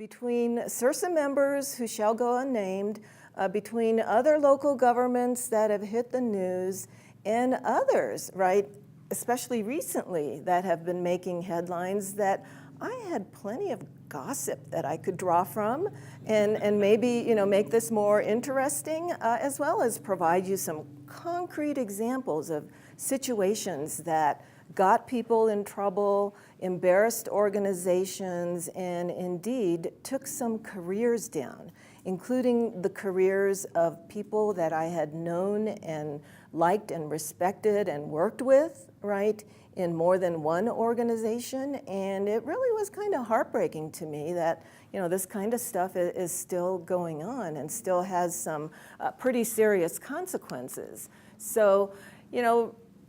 between CIRSA members who shall go unnamed, between other local governments that have hit the news, and others, right, especially recently, that have been making headlines that I had plenty of gossip that I could draw from and maybe make this more interesting, as well as provide you some concrete examples of situations that got people in trouble, embarrassed organizations, and indeed took some careers down, including the careers of people that I had known and liked and respected and worked with, right, in more than one organization. And it really was kind of heartbreaking to me that this kind of stuff is still going on and still has some pretty serious consequences. So,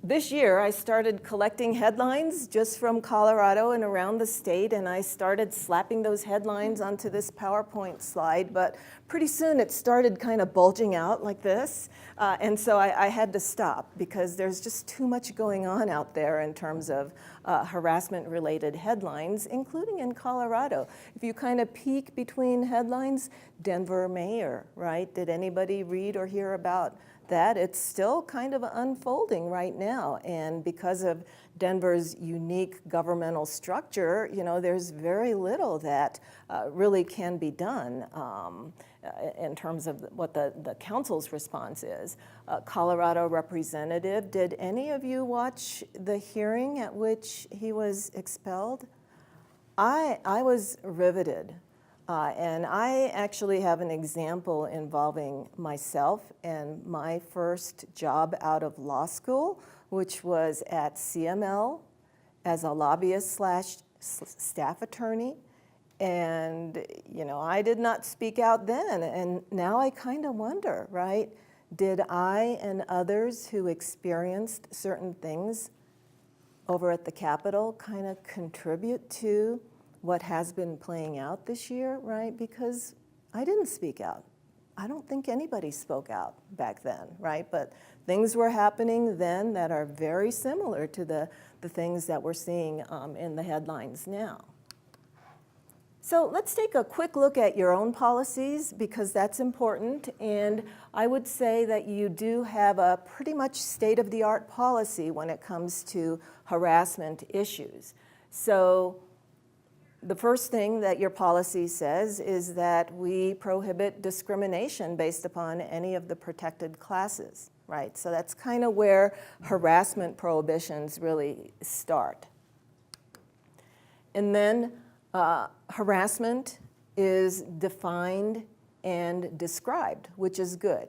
this year, I started collecting headlines just from Colorado and around the state, and I started slapping those headlines onto this PowerPoint slide, but pretty soon it started kind of bulging out like this, and so I had to stop because there's just too much going on out there in terms of harassment-related headlines, including in Colorado. If you kind of peek between headlines, Denver mayor, right? Did anybody read or hear about that? It's still kind of unfolding right now, and because of Denver's unique governmental structure, there's very little that really can be done in terms of what the council's response is. Colorado representative, did any of you watch the hearing at which he was expelled? I was riveted. And I actually have an example involving myself and my first job out of law school, which was at CML as a lobbyist / staff attorney. And, I did not speak out then. And now I kind of wonder, right? Did I and others who experienced certain things over at the Capitol kind of contribute to what has been playing out this year, right? Because I didn't speak out. I don't think anybody spoke out back then, right? But things were happening then that are very similar to the things that we're seeing in the headlines now. So let's take a quick look at your own policies because that's important. And I would say that you do have a pretty much state-of-the-art policy when it comes to harassment issues. So the first thing that your policy says is that we prohibit discrimination based upon any of the protected classes, right? So that's kind of where harassment prohibitions really start. And then harassment is defined and described, which is good.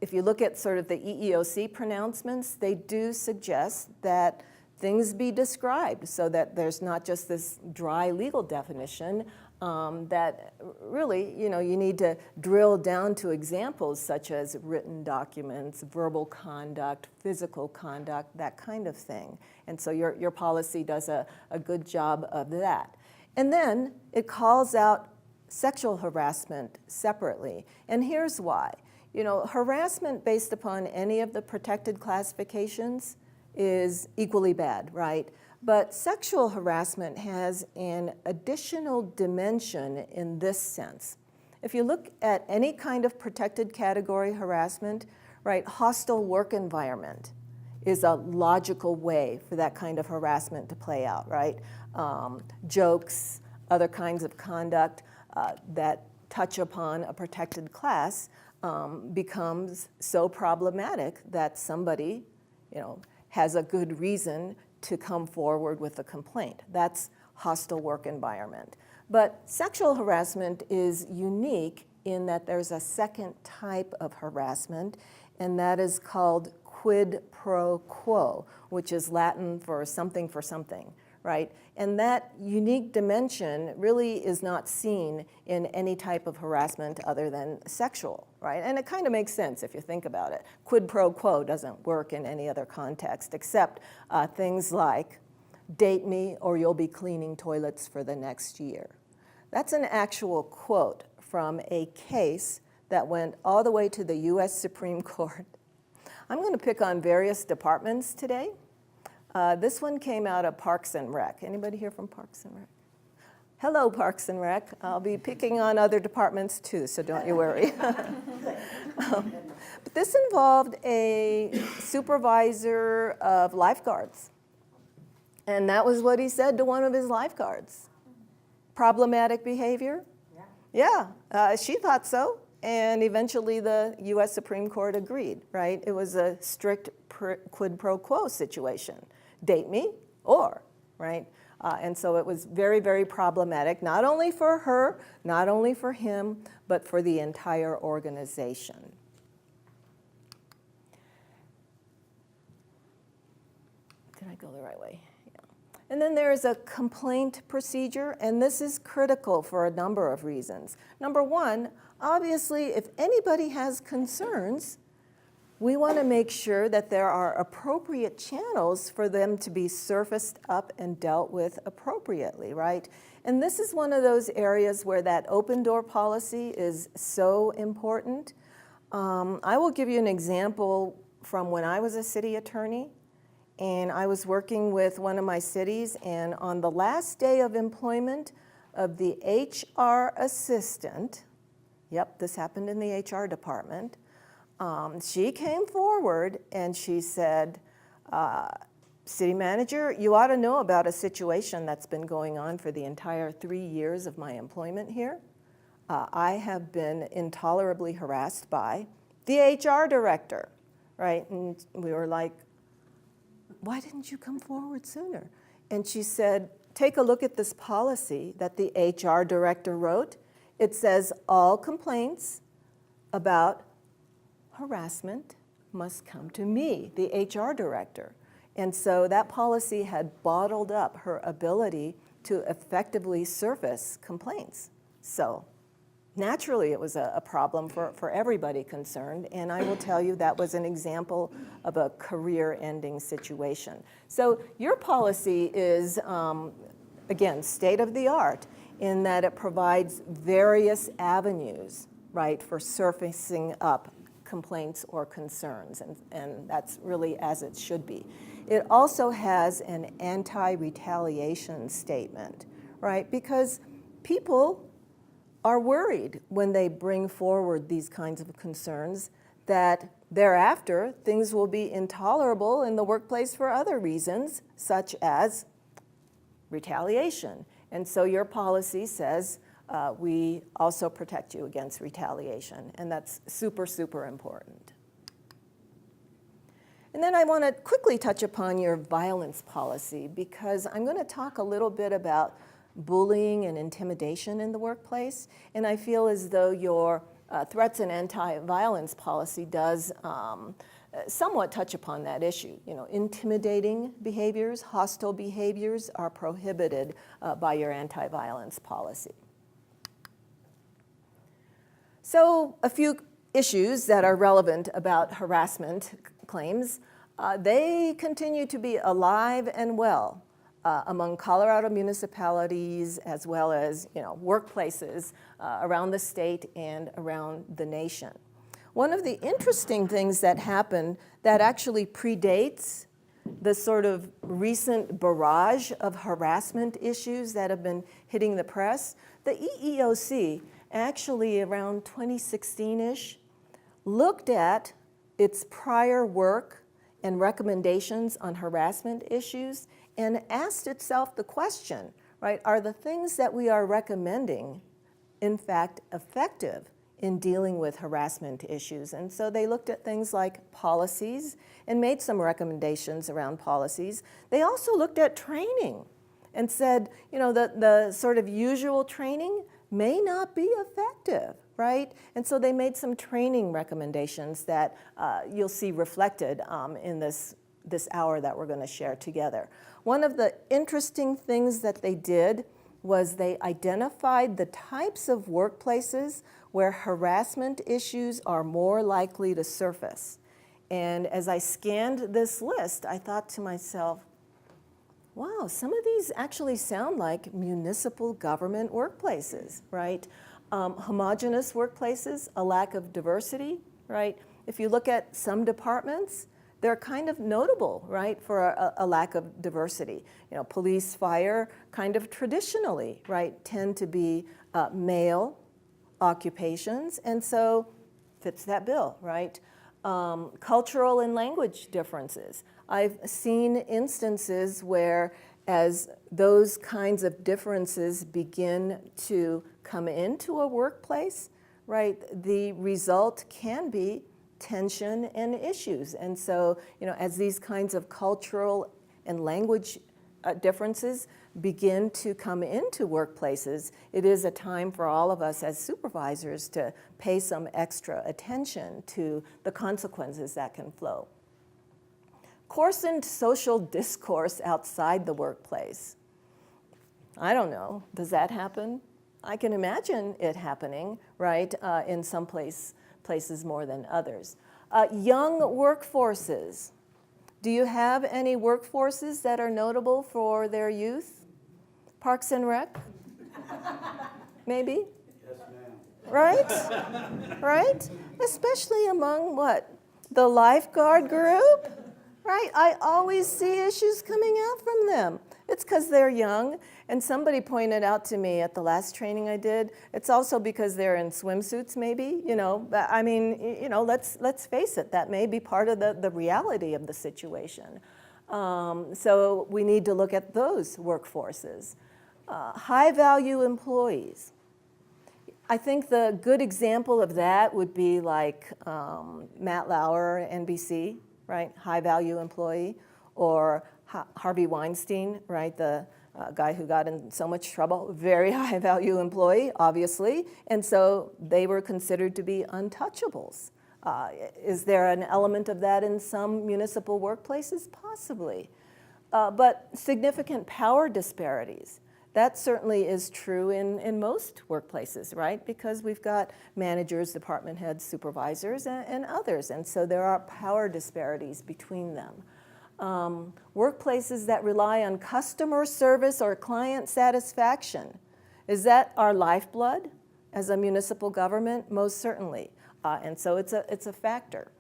If you look at sort of the EEOC pronouncements, they do suggest that things be described so that there's not just this dry legal definition that really, you need to drill down to examples such as written documents, verbal conduct, physical conduct, that kind of thing. And so your policy does a good job of that. And then it calls out sexual harassment separately. And here's why. Harassment based upon any of the protected classifications is equally bad, right? But sexual harassment has an additional dimension in this sense. If you look at any kind of protected category harassment, right, hostile work environment is a logical way for that kind of harassment to play out, right? Jokes, other kinds of conduct that touch upon a protected class becomes so problematic that somebody, has a good reason to come forward with a complaint. That's hostile work environment. But sexual harassment is unique in that there's a second type of harassment, and that is called quid pro quo, which is Latin for something, right? And that unique dimension really is not seen in any type of harassment other than sexual, right? And it kind of makes sense if you think about it. Quid pro quo doesn't work in any other context except things like date me or you'll be cleaning toilets for the next year. That's an actual quote from a case that went all the way to the US Supreme Court. I'm going to pick on various departments today. This one came out of Parks and Rec. Anybody here from Parks and Rec? Hello, Parks and Rec. I'll be picking on other departments too, so don't you worry. But this involved a supervisor of lifeguards. And that was what he said to one of his lifeguards. Problematic behavior? Yeah, she thought so. And eventually the US Supreme Court agreed, right? It was a strict quid pro quo situation. Date me or, right? And so it was very, very problematic, not only for her, not only for him, but for the entire organization. Did I go the right way? Yeah. And then there is a complaint procedure, and this is critical for a number of reasons. Number one, obviously, if anybody has concerns, we want to make sure that there are appropriate channels for them to be surfaced up and dealt with appropriately, right? And this is one of those areas where that open door policy is so important. I will give you an example from when I was a city attorney, and I was working with one of my cities, and on the last day of employment of the HR assistant, yep, this happened in the HR department, she came forward and she said, city manager, you ought to know about a situation that's been going on for the entire 3 years of my employment here. I have been intolerably harassed by the HR director, right? And we were like, why didn't you come forward sooner? And she said, take a look at this policy that the HR director wrote. It says all complaints about harassment must come to me, the HR director. And so that policy had bottled up her ability to effectively surface complaints. So naturally, it was a problem for everybody concerned, and I will tell you that was an example of a career-ending situation. So your policy is, again, state-of-the-art in that it provides various avenues, right, for surfacing up complaints or concerns, and that's really as it should be. It also has an anti-retaliation statement, right, because people are worried when they bring forward these kinds of concerns that thereafter things will be intolerable in the workplace for other reasons, such as retaliation. And so your policy says we also protect you against retaliation, and that's super, super important. And then I want to quickly touch upon your violence policy, because I'm going to talk a little bit about bullying and intimidation in the workplace, and I feel as though your threats and anti-violence policy does somewhat touch upon that issue. You know, intimidating behaviors, hostile behaviors are prohibited by your anti-violence policy. So a few issues that are relevant about harassment claims, they continue to be alive and well among Colorado municipalities, as well as workplaces around the state and around the nation. One of the interesting things that happened that actually predates the sort of recent barrage of harassment issues that have been hitting the press, the EEOC actually around 2016-ish looked at its prior work and recommendations on harassment issues and asked itself the question, right, are the things that we are recommending in fact effective in dealing with harassment issues? And so they looked at things like policies and made some recommendations around policies. They also looked at training and said, the sort of usual training may not be effective, right? And so they made some training recommendations that you'll see reflected in this hour that we're going to share together. One of the interesting things that they did was they identified the types of workplaces where harassment issues are more likely to surface. And as I scanned this list, I thought to myself, wow, some of these actually sound like municipal government workplaces, right? Homogeneous workplaces, a lack of diversity, right? If you look at some departments, they're kind of notable, right, for a lack of diversity. You know, police, fire, kind of traditionally, right, tend to be male occupations, and so fits that bill, right? Cultural and language differences. I've seen instances where as those kinds of differences begin to come into a workplace, right, the result can be tension and issues. And so, you know, as these kinds of cultural and language differences begin to come into workplaces, it is a time for all of us as supervisors to pay some extra attention to the consequences that can flow. Coarsened social discourse outside the workplace. I don't know, does that happen? I can imagine it happening, right, in some places more than others. Young workforces. Do you have any workforces that are notable for their youth? Parks and Rec? Maybe? Yes, ma'am. Right? Right? Especially among what? The lifeguard group? Right? I always see issues coming out from them. It's because they're young, and somebody pointed out to me at the last training I did, it's also because they're in swimsuits maybe, you know, I mean, you know, let's face it, that may be part of the reality of the situation. So we need to look at those workforces. High-value employees. I think the good example of that would be like Matt Lauer, NBC, right, high-value employee, or Harvey Weinstein, right, the guy who got in so much trouble, very high-value employee, obviously, and so they were considered to be untouchables. Is there an element of that in some municipal workplaces? Possibly. But significant power disparities. That certainly is true in most workplaces, right? Because we've got managers, department heads, supervisors, and others, and so there are power disparities between them. Workplaces that rely on customer service or client satisfaction. Is that our lifeblood as a municipal government? Most certainly, and so it's a factor.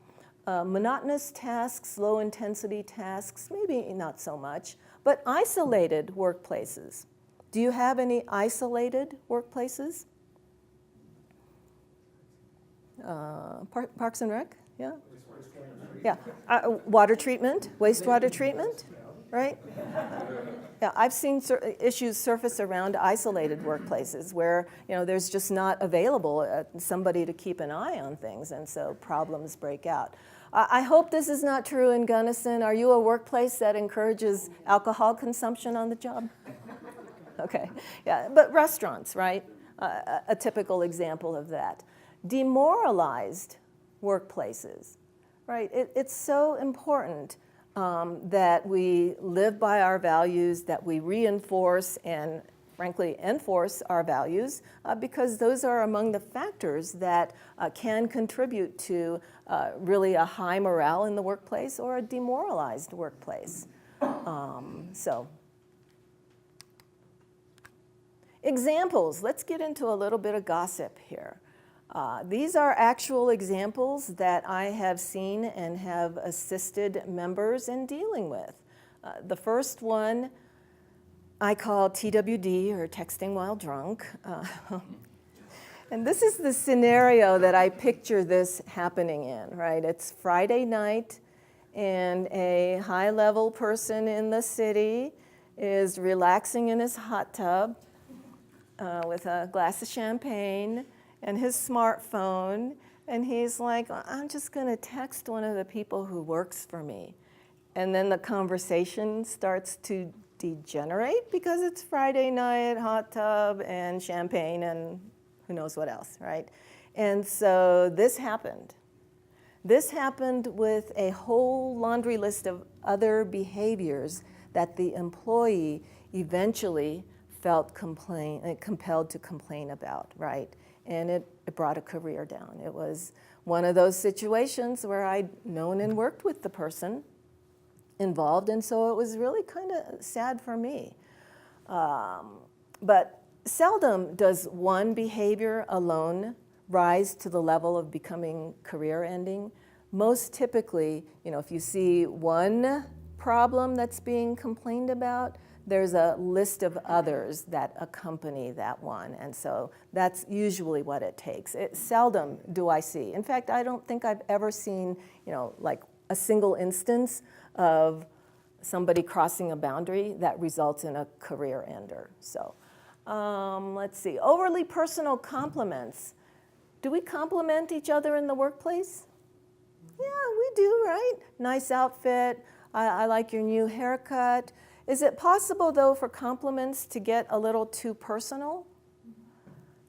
Monotonous tasks, low-intensity tasks, maybe not so much, but isolated workplaces. Do you have any isolated workplaces? Parks and Rec, yeah? Yeah, water treatment, wastewater treatment, right? Yeah, I've seen issues surface around isolated workplaces where, you know, there's just not available somebody to keep an eye on things, and so problems break out. I hope this is not true in Gunnison. Are you a workplace that encourages alcohol consumption on the job? Okay, yeah, but restaurants, right? A typical example of that. Demoralized workplaces, right? It's so important that we live by our values, that we reinforce and frankly enforce our values because those are among the factors that can contribute to really a high morale in the workplace or a demoralized workplace. Examples, let's get into a little bit of gossip here. These are actual examples that I have seen and have assisted members in dealing with. The first one I call TWD, or texting while drunk. And this is the scenario that I picture this happening in, right? It's Friday night, and a high-level person in the city is relaxing in his hot tub, with a glass of champagne and his smartphone, and he's like, I'm just gonna text one of the people who works for me. And then the conversation starts to degenerate because it's Friday night, hot tub, and champagne, and who knows what else, right? And so this happened. This happened with a whole laundry list of other behaviors that the employee eventually felt compelled to complain about, right? And it brought a career down. It was one of those situations where I'd known and worked with the person involved, and so it was really kind of sad for me. But seldom does one behavior alone rise to the level of becoming career-ending. most typically, if you see one problem that's being complained about, there's a list of others that accompany that one. And so that's usually what it takes. Seldom do I see. In fact, I don't think I've ever seen, like a single instance of somebody crossing a boundary that results in a career ender. So let's see, overly personal compliments. Do we compliment each other in the workplace? Yeah, we do, right? Nice outfit. I like your new haircut. Is it possible, though, for compliments to get a little too personal?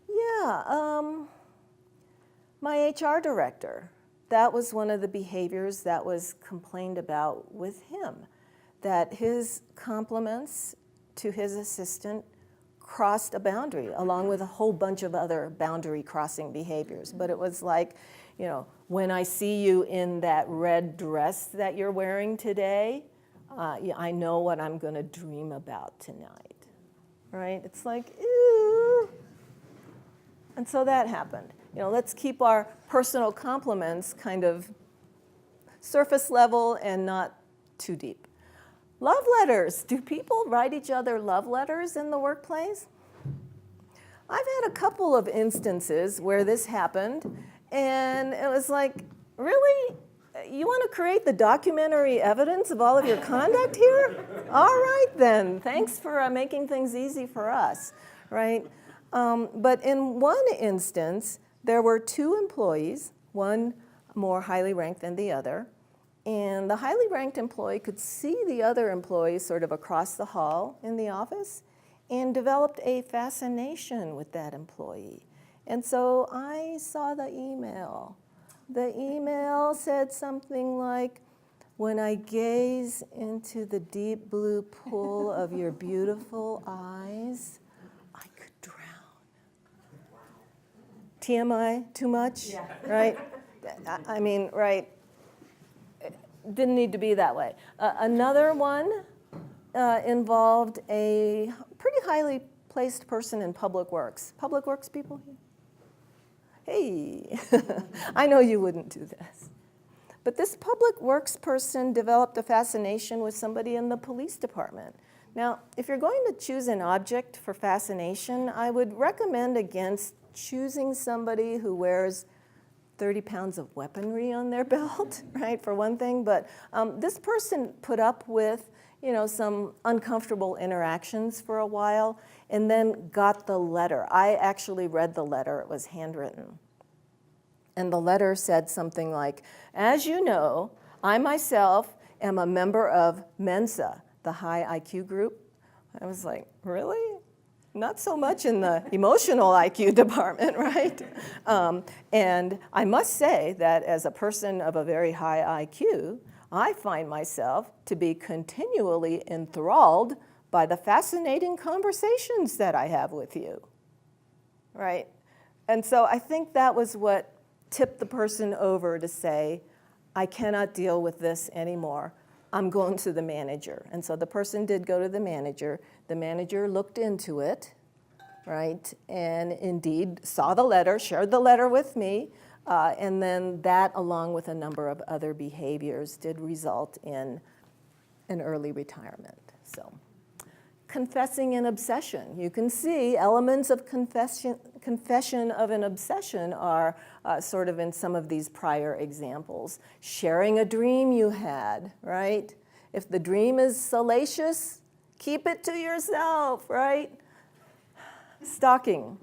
Yeah, my HR director, that was one of the behaviors that was complained about with him, that his compliments to his assistant crossed a boundary, along with a whole bunch of other boundary crossing behaviors. But it was like, when I see you in that red dress that you're wearing today, I know what I'm going to dream about tonight, right? It's like, ew. And so that happened. Let's keep our personal compliments kind of surface level and not too deep. Love letters. Do people write each other love letters in the workplace? I've had a couple of instances where this happened, and it was like, really? You want to create the documentary evidence of all of your conduct here? All right, then. Thanks for making things easy for us, right? But in one instance, there were two employees, one more highly ranked than the other, and the highly ranked employee could see the other employee sort of across the hall in the office and developed a fascination with that employee. And so I saw the email. The email said something like, when I gaze into the deep blue pool of your beautiful eyes, I could drown. TMI, too much? Yeah. Right? I mean, right. It didn't need to be that way. Another one involved a pretty highly placed person in public works. Public works people here? Hey, I know you wouldn't do this. But this public works person developed a fascination with somebody in the police department. Now, if you're going to choose an object for fascination, I would recommend against choosing somebody who wears 30 pounds of weaponry on their belt, right, for one thing. But this person put up with, some uncomfortable interactions for a while, and then got the letter. I actually read the letter. It was handwritten. And the letter said something like, as you know, I myself am a member of Mensa, the high IQ group. I was like, really? Not so much in the emotional IQ department, right? And I must say that as a person of a very high IQ, I find myself to be continually enthralled by the fascinating conversations that I have with you, right? And so I think that was what tipped the person over to say, I cannot deal with this anymore. I'm going to the manager. And so the person did go to the manager. The manager looked into it, right? And indeed saw the letter, shared the letter with me. And then that, along with a number of other behaviors, did result in an early retirement. So, confessing an obsession. You can see elements of confession of an obsession are sort of in some of these prior examples. Sharing a dream you had, right? If the dream is salacious, keep it to yourself, right? Stalking.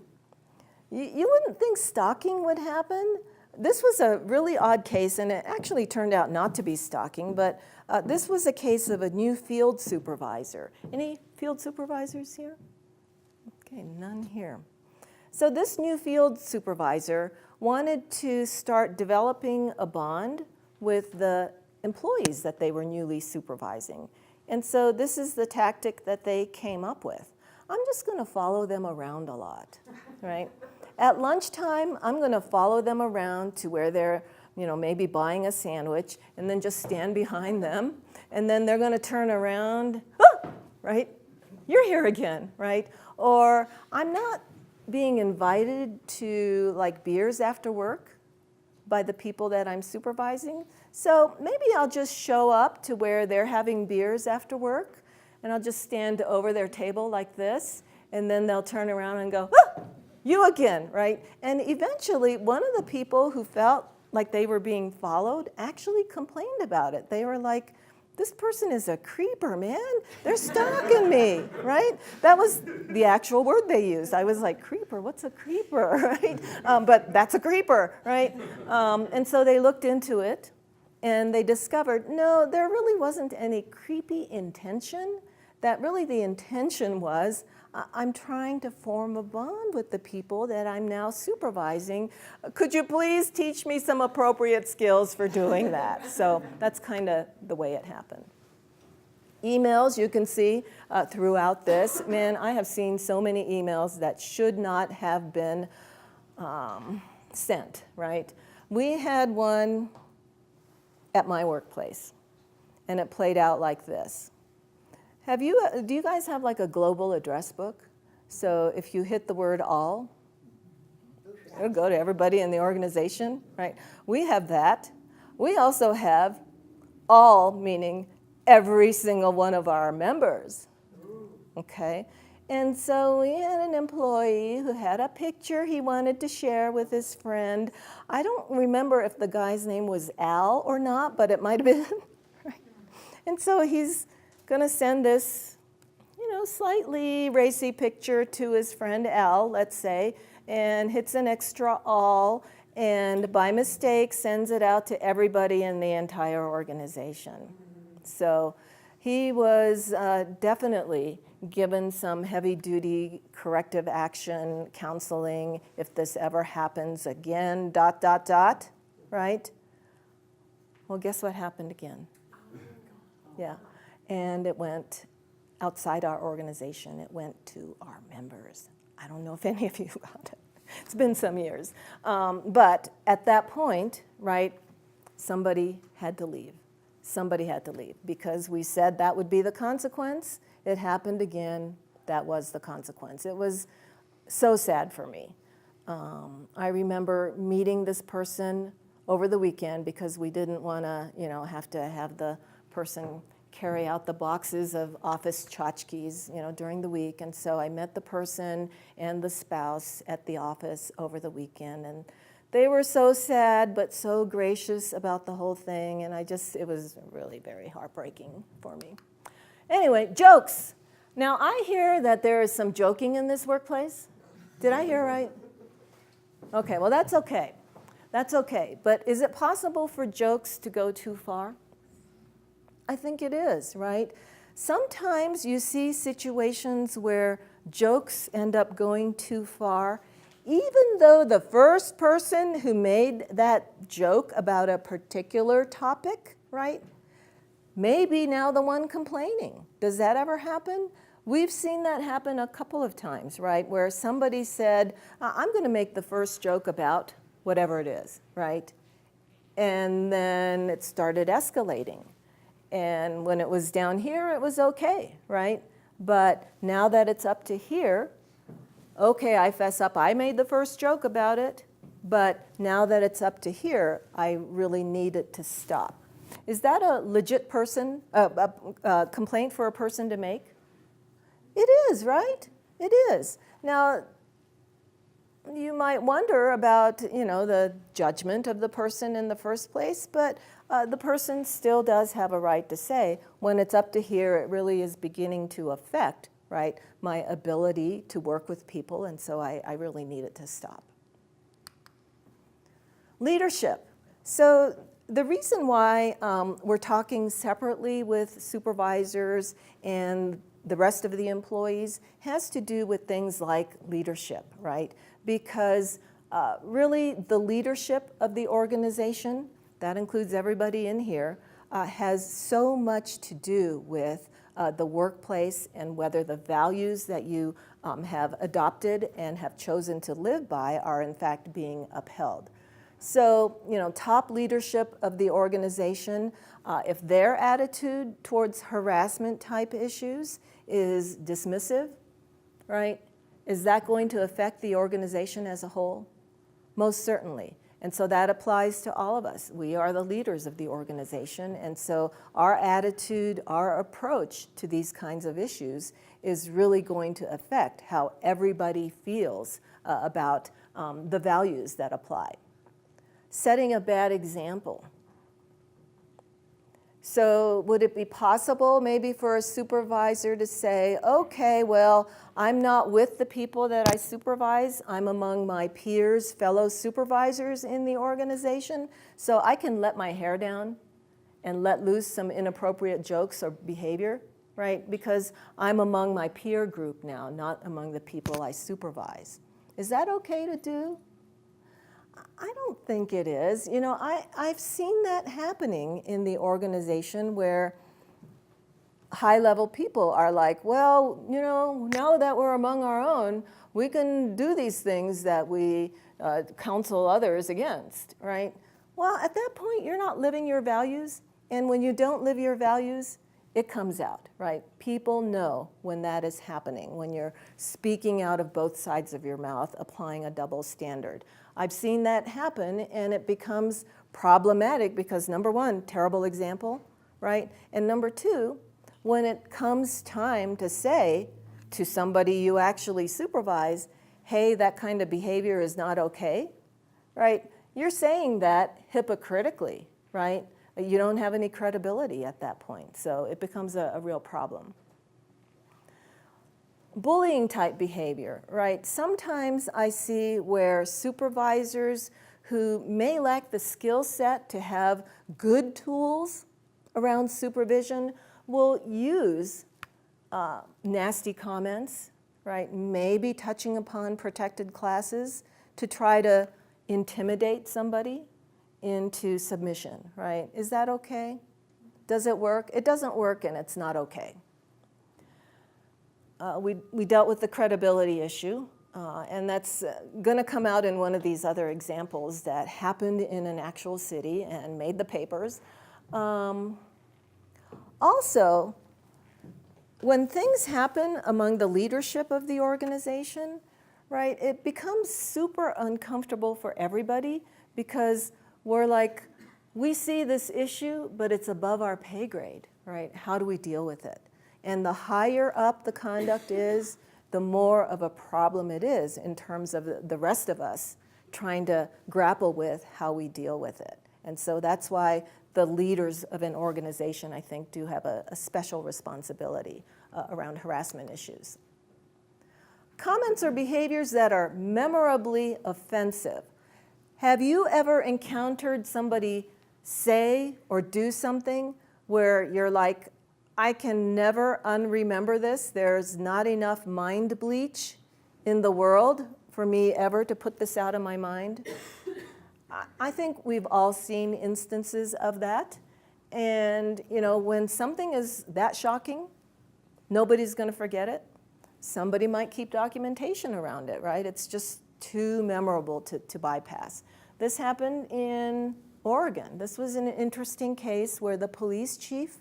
You wouldn't think stalking would happen. This was a really odd case, and it actually turned out not to be stalking, but this was a case of a new field supervisor. Any field supervisors here? Okay, none here. So this new field supervisor wanted to start developing a bond with the employees that they were newly supervising. And so this is the tactic that they came up with. I'm just going to follow them around a lot, right? At lunchtime, I'm going to follow them around to where they're, maybe buying a sandwich, and then just stand behind them. And then they're going to turn around, right? You're here again, right? Or I'm not being invited to like beers after work, by the people that I'm supervising. So maybe I'll just show up to where they're having beers after work, and I'll just stand over their table like this, and then they'll turn around and go, "Ah, you again," right? And eventually, one of the people who felt like they were being followed actually complained about it. They were like, "This person is a creeper, man. They're stalking me," right? That was the actual word they used. I was like, "Creeper? What's a creeper?" Right? But that's a creeper, right? And so they looked into it, and they discovered, no, there really wasn't any creepy intention. That really the intention was, I'm trying to form a bond with the people that I'm now supervising. Could you please teach me some appropriate skills for doing that? So that's kind of the way it happened. Emails, you can see throughout this. Man, I have seen so many emails that should not have been sent, right? We had one at my workplace, and it played out like this. Do you guys have like a global address book? So if you hit the word all, it'll go to everybody in the organization, right? We have that. We also have all, meaning every single one of our members, okay? And so we had an employee who had a picture he wanted to share with his friend. I don't remember if the guy's name was Al or not, but it might have been, right? And so he's going to send this, slightly racy picture to his friend Al, let's say, and hits an extra all, and by mistake sends it out to everybody in the entire organization. So he was definitely given some heavy-duty corrective action counseling if this ever happens again, ... right? Well, guess what happened again? Yeah. And it went outside our organization. It went to our members. I don't know if any of you got it. It's been some years. But at that point, right, somebody had to leave. Somebody had to leave because we said that would be the consequence. It happened again. That was the consequence. It was so sad for me. I remember meeting this person over the weekend because we didn't want to, have to have the person carry out the boxes of office tchotchkes, during the week. And so I met the person and the spouse at the office over the weekend. And they were so sad, but so gracious about the whole thing. And it was really very heartbreaking for me. Anyway, jokes. Now, I hear that there is some joking in this workplace. Did I hear right? Okay, well, that's okay. That's okay. But is it possible for jokes to go too far? I think it is, right? Sometimes you see situations where jokes end up going too far, even though the first person who made that joke about a particular topic, right, may be now the one complaining. Does that ever happen? We've seen that happen a couple of times, right, where somebody said, I'm going to make the first joke about whatever it is, right? And then it started escalating. And when it was down here, it was okay, right? But now that it's up to here, okay, I fess up, I made the first joke about it, but now that it's up to here, I really need it to stop. Is that a legit complaint for a person to make? It is, right? It is. Now, you might wonder about, the judgment of the person in the first place, but the person still does have a right to say, when it's up to here, it really is beginning to affect, right, my ability to work with people, and so I really need it to stop. Leadership. So the reason why we're talking separately with supervisors and the rest of the employees has to do with things like leadership, right? Because really the leadership of the organization, that includes everybody in here, has so much to do with the workplace and whether the values that you have adopted and have chosen to live by are in fact being upheld. So, top leadership of the organization, if their attitude towards harassment type issues is dismissive, right? Is that going to affect the organization as a whole? Most certainly. And so that applies to all of us. We are the leaders of the organization, and so our attitude, our approach to these kinds of issues is really going to affect how everybody feels about the values that apply. Setting a bad example. So would it be possible maybe for a supervisor to say, okay, well, I'm not with the people that I supervise. I'm among my peers, fellow supervisors in the organization, so I can let my hair down and let loose some inappropriate jokes or behavior, right? Because I'm among my peer group now, not among the people I supervise. Is that okay to do? I don't think it is. You know, I've seen that happening in the organization where high-level people are like, well, you know, now that we're among our own, we can do these things that we counsel others against, right? Well, at that point, you're not living your values, and when you don't live your values, it comes out, right? People know when that is happening, when you're speaking out of both sides of your mouth, applying a double standard. I've seen that happen, and it becomes problematic because, number one, terrible example, right? And number two, when it comes time to say to somebody you actually supervise, hey, that kind of behavior is not okay, right? You're saying that hypocritically, right? You don't have any credibility at that point, so it becomes a real problem. Bullying type behavior, right? Sometimes I see where supervisors who may lack the skill set to have good tools around supervision will use nasty comments, right? Maybe touching upon protected classes to try to intimidate somebody into submission, right? Is that okay? Does it work? It doesn't work, and it's not okay. We dealt with the credibility issue, and that's going to come out in one of these other examples that happened in an actual city and made the papers. Also, when things happen among the leadership of the organization, right, it becomes super uncomfortable for everybody because we're like, we see this issue, but it's above our pay grade, right? How do we deal with it? And the higher up the conduct is, the more of a problem it is in terms of the rest of us trying to grapple with how we deal with it. And so that's why the leaders of an organization, I think, do have a special responsibility around harassment issues. Comments or behaviors that are memorably offensive. Have you ever encountered somebody say or do something where you're like, I can never unremember this. There's not enough mind bleach in the world for me ever to put this out of my mind? I think we've all seen instances of that. And, you know, when something is that shocking, nobody's going to forget it. Somebody might keep documentation around it, right? It's just too memorable to bypass. This happened in Oregon. This was an interesting case where the police chief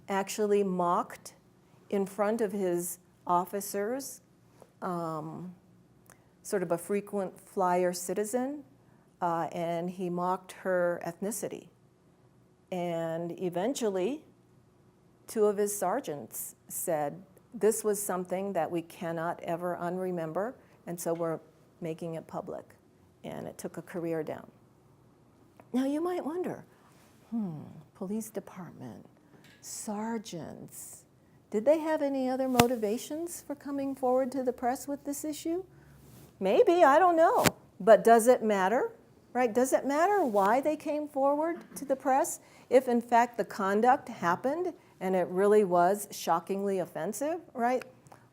actually mocked in front of his officers, sort of a frequent flyer citizen, and he mocked her ethnicity. And eventually, two of his sergeants said, this was something that we cannot ever unremember, and so we're making it public. And it took a career down. Now you might wonder, police department, sergeants, did they have any other motivations for coming forward to the press with this issue? Maybe, I don't know. But does it matter, right? Does it matter why they came forward to the press if in fact the conduct happened and it really was shockingly offensive, right?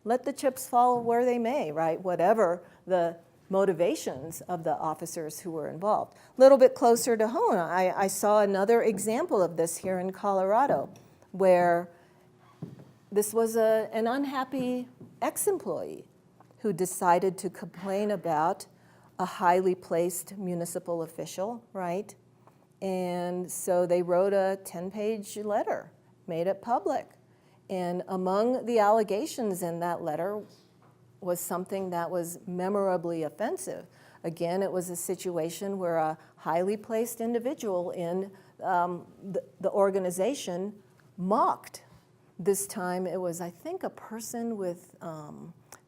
Let the chips fall where they may, right? Whatever the motivations of the officers who were involved. A little bit closer to home, I saw another example of this here in Colorado, where this was an unhappy ex-employee who decided to complain about a highly placed municipal official, right? And so they wrote a 10-page letter, made it public. And among the allegations in that letter was something that was memorably offensive. Again, it was a situation where a highly placed individual in the organization mocked. This time it was, I think, a person with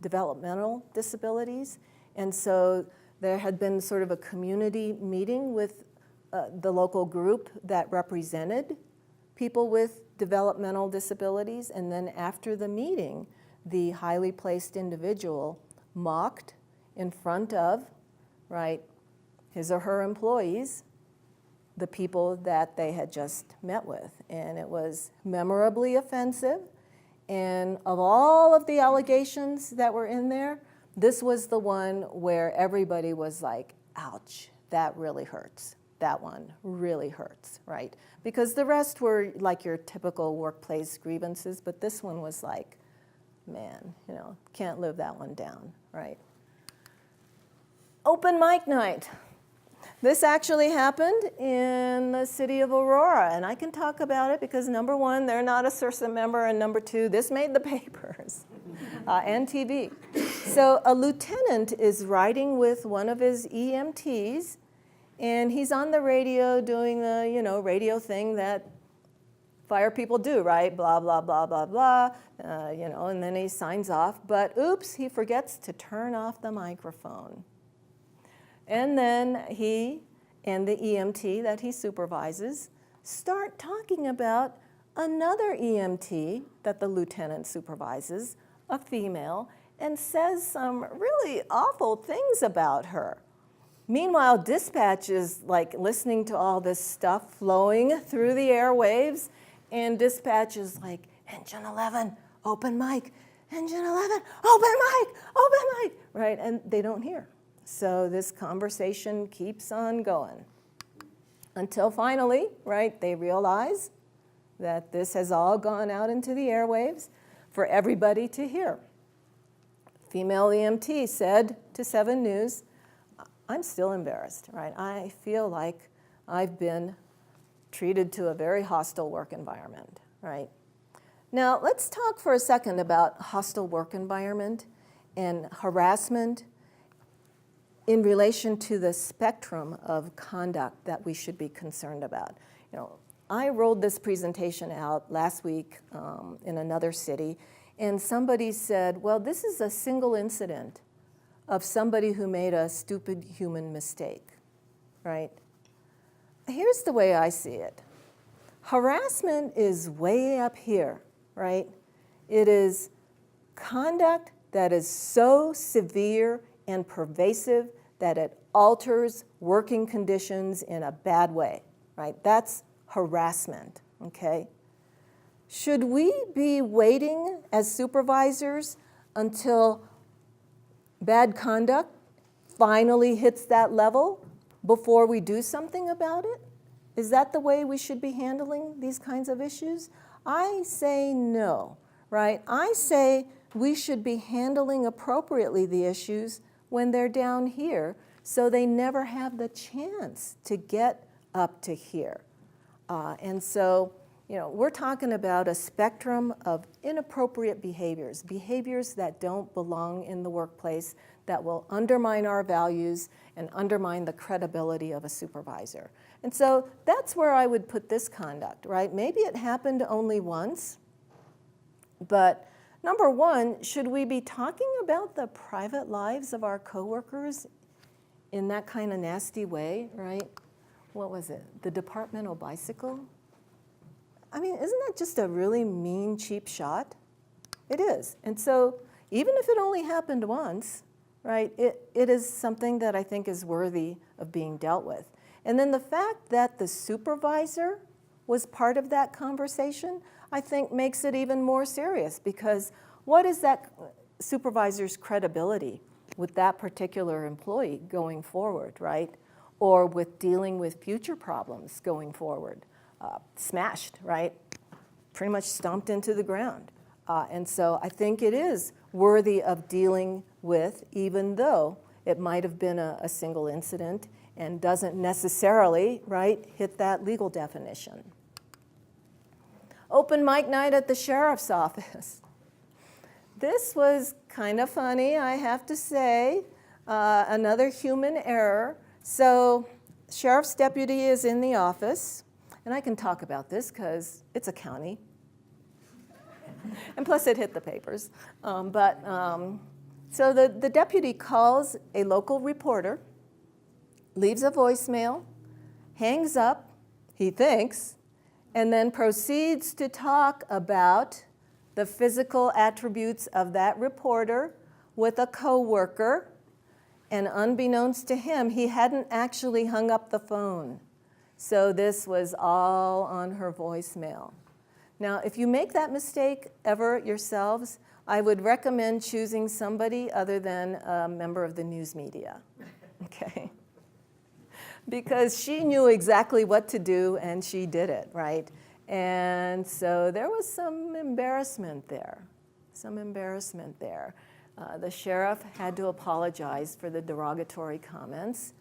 developmental disabilities. And so there had been sort of a community meeting with the local group that represented people with developmental disabilities. And then after the meeting, the highly placed individual mocked in front of, right, his or her employees, the people that they had just met with. And it was memorably offensive. And of all of the allegations that were in there, this was the one where everybody was like, ouch, that really hurts. That one really hurts, right? Because the rest were like your typical workplace grievances, but this one was like, man, can't live that one down, right? Open mic night. This actually happened in the city of Aurora, and I can talk about it because number one, they're not a CIRSA member, and number two, this made the papers and TV. So a lieutenant is riding with one of his EMTs, and he's on the radio doing the, radio thing that fire people do, right? Blah, blah, blah, blah, blah, and then he signs off, but oops, he forgets to turn off the microphone. And then he and the EMT that he supervises start talking about another EMT that the lieutenant supervises, a female, and says some really awful things about her. Meanwhile, dispatch is like listening to all this stuff flowing through the airwaves, and dispatch is like, engine 11, open mic, engine 11, open mic, right? And they don't hear. So this conversation keeps on going until finally, right, they realize that this has all gone out into the airwaves for everybody to hear. Female EMT said to 7 News, I'm still embarrassed, right? I feel like I've been treated to a very hostile work environment, right? Now, let's talk for a second about hostile work environment and harassment in relation to the spectrum of conduct that we should be concerned about. I rolled this presentation out last week in another city, and somebody said, well, this is a single incident of somebody who made a stupid human mistake, right? Here's the way I see it. Harassment is way up here, right? It is conduct that is so severe and pervasive that it alters working conditions in a bad way, right? That's harassment, okay? Should we be waiting as supervisors until bad conduct finally hits that level before we do something about it? Is that the way we should be handling these kinds of issues? I say no, right? I say we should be handling appropriately the issues when they're down here, so they never have the chance to get up to here. And so, we're talking about a spectrum of inappropriate behaviors, behaviors that don't belong in the workplace, that will undermine our values and undermine the credibility of a supervisor. And so that's where I would put this conduct, right? Maybe it happened only once, but number one, should we be talking about the private lives of our coworkers in that kind of nasty way, right? What was it? The departmental bicycle? I mean, isn't that just a really mean, cheap shot? It is. And so even if it only happened once, right, it is something that I think is worthy of being dealt with. And then the fact that the supervisor was part of that conversation, I think makes it even more serious, because what is that supervisor's credibility with that particular employee going forward, right? Or with dealing with future problems going forward? Smashed, right? Pretty much stomped into the ground. And so I think it is worthy of dealing with, even though it might have been a single incident and doesn't necessarily, right, hit that legal definition. Open mic night at the sheriff's office. This was kind of funny, I have to say. Another human error. So sheriff's deputy is in the office, and I can talk about this because it's a county. And plus it hit the papers. So the deputy calls a local reporter, leaves a voicemail, hangs up, he thinks, and then proceeds to talk about the physical attributes of that reporter with a coworker. And unbeknownst to him, he hadn't actually hung up the phone. So this was all on her voicemail. Now, if you make that mistake ever yourselves, I would recommend choosing somebody other than a member of the news media, okay? Because she knew exactly what to do, and she did it, right? And so there was some embarrassment there, The sheriff had to apologize for the derogatory comments,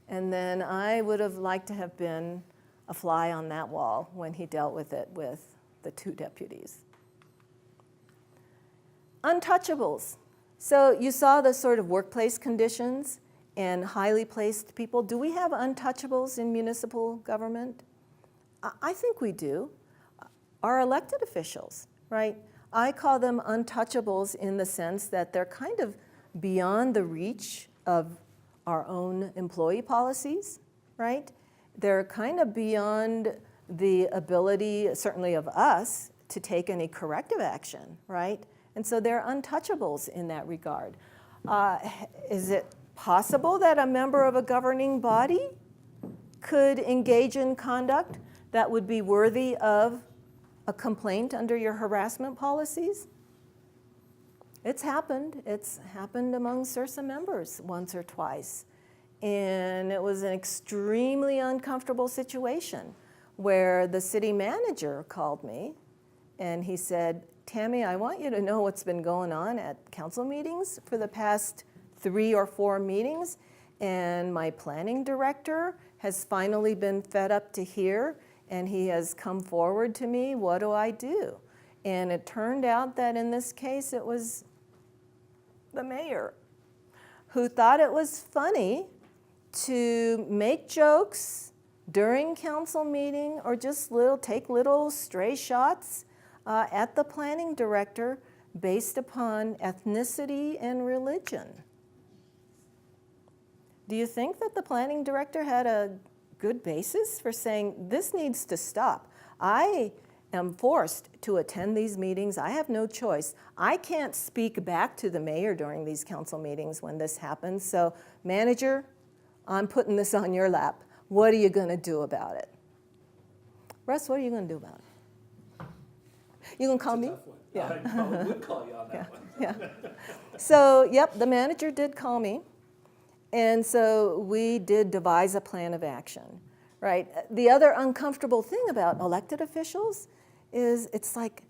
and then I would have liked to have been a fly on that wall when he dealt with it with the two deputies. Untouchables. So you saw the sort of workplace conditions and highly placed people. Do we have untouchables in municipal government? I think we do. Our elected officials, right? I call them untouchables in the sense that they're kind of beyond the reach of our own employee policies, right? They're kind of beyond the ability, certainly of us, to take any corrective action, right? And so they're untouchables in that regard. Is it possible that a member of a governing body could engage in conduct that would be worthy of a complaint under your harassment policies? It's happened. It's happened among CIRSA members once or twice. And it was an extremely uncomfortable situation where the city manager called me and he said, Tammy, I want you to know what's been going on at council meetings for the past 3 or 4 meetings, and my planning director has finally been fed up to here, and he has come forward to me. What do I do? And it turned out that in this case it was the mayor who thought it was funny to make jokes during council meeting or just take little stray shots at the planning director based upon ethnicity and religion. Do you think that the planning director had a good basis for saying, this needs to stop? I am forced to attend these meetings. I have no choice. I can't speak back to the mayor during these council meetings when this happens. So, manager, I'm putting this on your lap. What are you going to do about it? Russ, what are you going to do about it? You going to call me? Yeah. I probably would call you on that one. Yeah. So, yep, the manager did call me. And so we did devise a plan of action, right? The other uncomfortable thing about elected officials is it's like,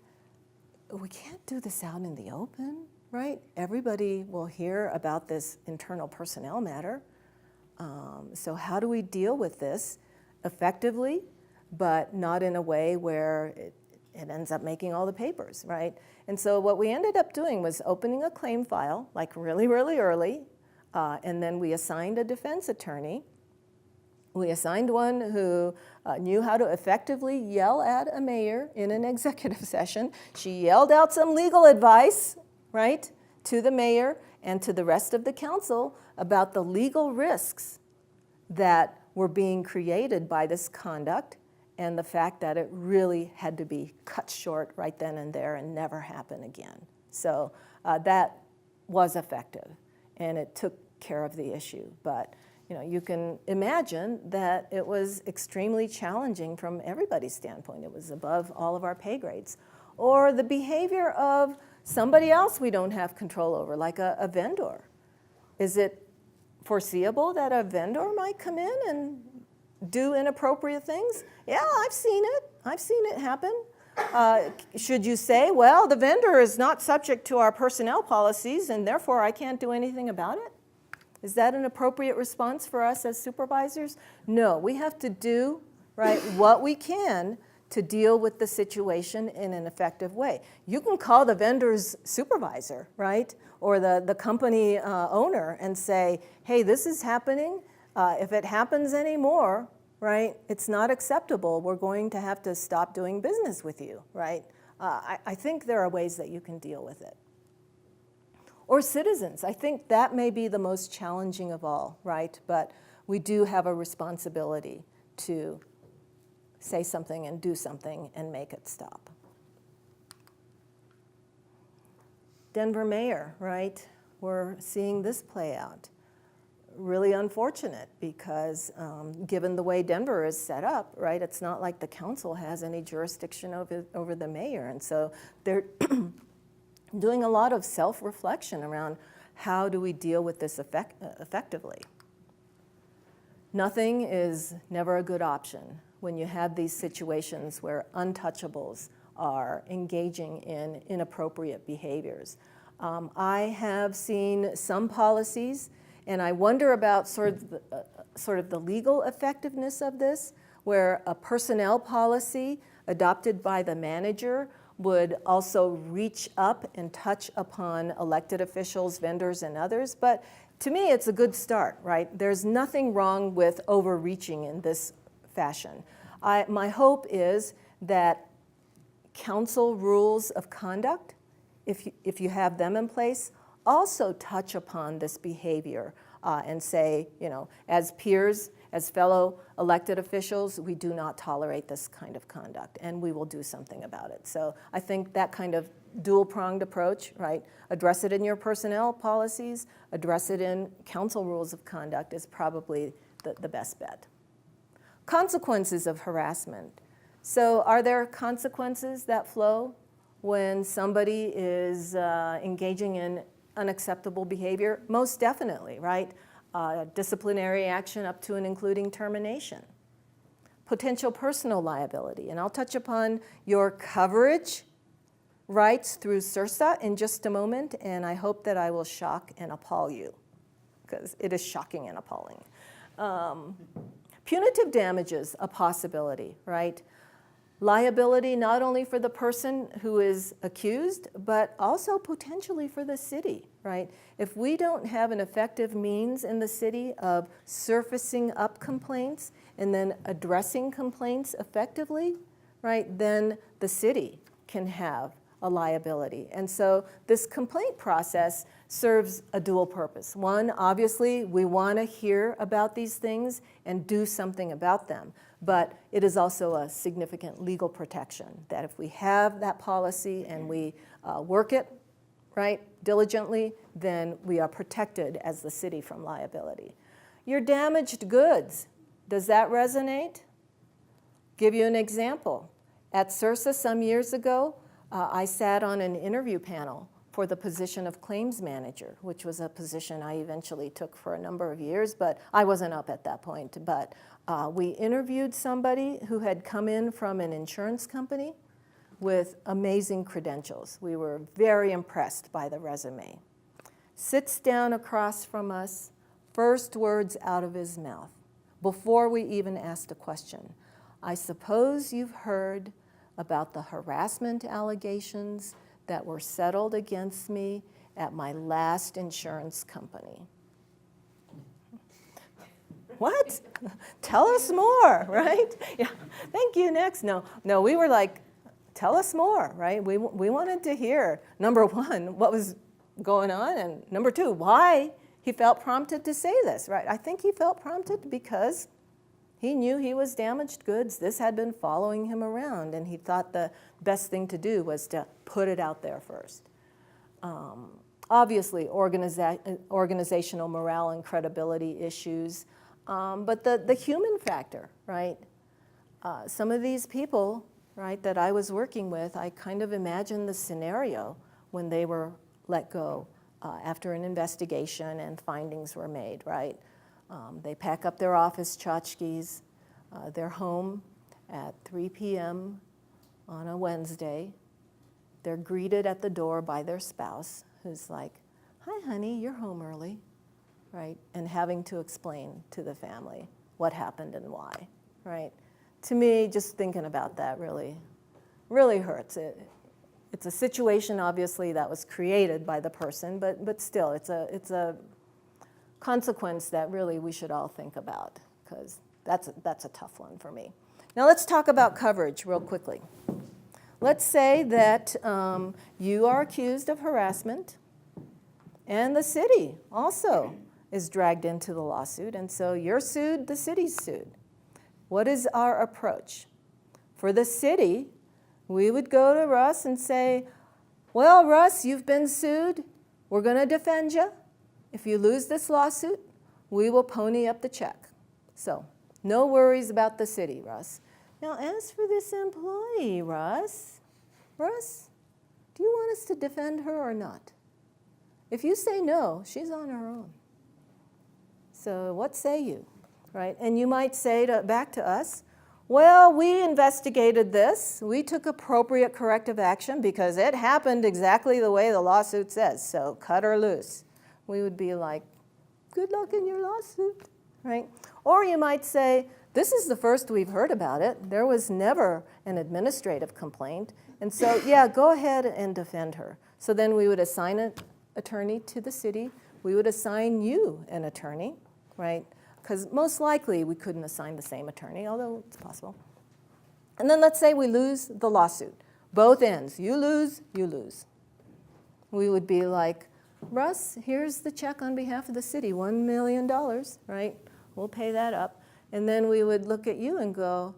we can't do this out in the open, right? Everybody will hear about this internal personnel matter. So how do we deal with this effectively, but not in a way where it ends up making all the papers, right? And so what we ended up doing was opening a claim file, like really, really early, and then we assigned a defense attorney. We assigned one who knew how to effectively yell at a mayor in an executive session. She yelled out some legal advice, right, to the mayor and to the rest of the council about the legal risks that were being created by this conduct and the fact that it really had to be cut short right then and there and never happen again. So that was effective, and it took care of the issue. But you can imagine that it was extremely challenging from everybody's standpoint. It was above all of our pay grades. Or the behavior of somebody else we don't have control over, like a vendor. Is it foreseeable that a vendor might come in and do inappropriate things? Yeah, I've seen it. I've seen it happen. Should you say, well, the vendor is not subject to our personnel policies and therefore I can't do anything about it? Is that an appropriate response for us as supervisors? No, we have to do, right, what we can to deal with the situation in an effective way. You can call the vendor's supervisor, right? Or the company owner and say, hey, this is happening. If it happens anymore, right, it's not acceptable. We're going to have to stop doing business with you, right? I think there are ways that you can deal with it. Or citizens. I think that may be the most challenging of all, right? But we do have a responsibility to say something and do something and make it stop. Denver mayor, right? We're seeing this play out. Really unfortunate because given the way Denver is set up, right, it's not like the council has any jurisdiction over the mayor. And so they're doing a lot of self-reflection around how do we deal with this effectively. Nothing is never a good option when you have these situations where untouchables are engaging in inappropriate behaviors. I have seen some policies, and I wonder about sort of the legal effectiveness of this, where a personnel policy adopted by the manager would also reach up and touch upon elected officials, vendors, and others. But to me, it's a good start, right? There's nothing wrong with overreaching in this fashion. My hope is that council rules of conduct, if you have them in place, also touch upon this behavior and say, you know, as peers, as fellow elected officials, we do not tolerate this kind of conduct, and we will do something about it. So I think that kind of dual-pronged approach, right? Address it in your personnel policies, address it in council rules of conduct is probably the best bet. Consequences of harassment. So are there consequences that flow when somebody is engaging in unacceptable behavior? Most definitely, right? Disciplinary action up to and including termination. Potential personal liability, and I'll touch upon your coverage rights through CIRSA in just a moment, and I hope that I will shock and appall you, because it is shocking and appalling. Punitive damages, a possibility, right? Liability not only for the person who is accused, but also potentially for the city, right? If we don't have an effective means in the city of surfacing up complaints and then addressing complaints effectively, right, then the city can have a liability. And so this complaint process serves a dual purpose. One, obviously, we want to hear about these things and do something about them. But it is also a significant legal protection that if we have that policy and we work it, right, diligently, then we are protected as the city from liability. Your damaged goods, does that resonate? Give you an example. At CIRSA some years ago, I sat on an interview panel for the position of claims manager, which was a position I eventually took for a number of years, but I wasn't up at that point. But we interviewed somebody who had come in from an insurance company with amazing credentials. We were very impressed by the resume. Sits down across from us, first words out of his mouth, before we even asked a question. I suppose you've heard about the harassment allegations that were settled against me at my last insurance company. What? Tell us more, right? Yeah. Thank you, next. No, we were like, tell us more, right? We wanted to hear, number one, what was going on, and number two, why he felt prompted to say this, right? I think he felt prompted because he knew he was damaged goods. This had been following him around, and he thought the best thing to do was to put it out there first. Obviously, organizational morale and credibility issues, but the human factor, right? Some of these people, right, that I was working with, I kind of imagined the scenario when they were let go after an investigation and findings were made, right? They pack up their office tchotchkes, they're home at 3 p.m. on a Wednesday. They're greeted at the door by their spouse, who's like, hi, honey, you're home early, right? And having to explain to the family what happened and why, right? to me, just thinking about that really hurts. It's a situation, obviously, that was created by the person, but still, it's a consequence that really we should all think about, because that's a tough one for me. Now let's talk about coverage real quickly. Let's say that you are accused of harassment, and the city also is dragged into the lawsuit, and so you're sued, the city's sued. What is our approach? For the city, we would go to Russ and say, well, Russ, you've been sued. We're going to defend you. If you lose this lawsuit, we will pony up the check. So no worries about the city, Russ. Now, as for this employee, Russ, do you want us to defend her or not? If you say no, she's on her own. So what say you, right? And you might say back to us, well, we investigated this. We took appropriate corrective action because it happened exactly the way the lawsuit says, so cut her loose. We would be like, good luck in your lawsuit, right? Or you might say, this is the first we've heard about it. There was never an administrative complaint. And so, yeah, go ahead and defend her. So then we would assign an attorney to the city. We would assign you an attorney, right? Because most likely we couldn't assign the same attorney, although it's possible. And then let's say we lose the lawsuit. Both ends. You lose, you lose. We would be like, Russ, here's the check on behalf of the city, $1 million, right? We'll pay that up. And then we would look at you and go,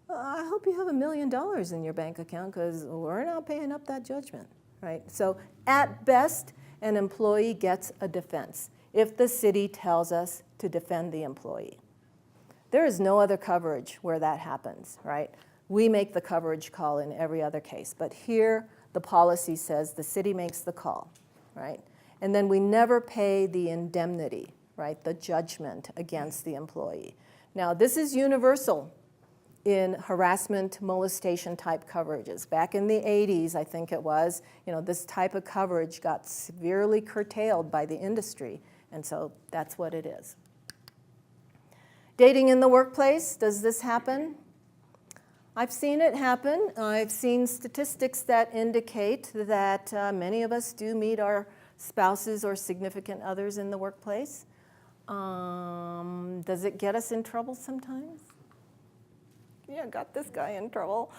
I hope you have $1 million in your bank account because we're not paying up that judgment, right? So at best, an employee gets a defense if the city tells us to defend the employee. There is no other coverage where that happens, right? We make the coverage call in every other case, but here the policy says the city makes the call, right? And then we never pay the indemnity, right, the judgment against the employee. Now, this is universal in harassment, molestation type coverages. Back in the 80s, I think it was, this type of coverage got severely curtailed by the industry, and so that's what it is. Dating in the workplace, does this happen? I've seen it happen. I've seen statistics that indicate that many of us do meet our spouses or significant others in the workplace. Does it get us in trouble sometimes? Yeah, got this guy in trouble.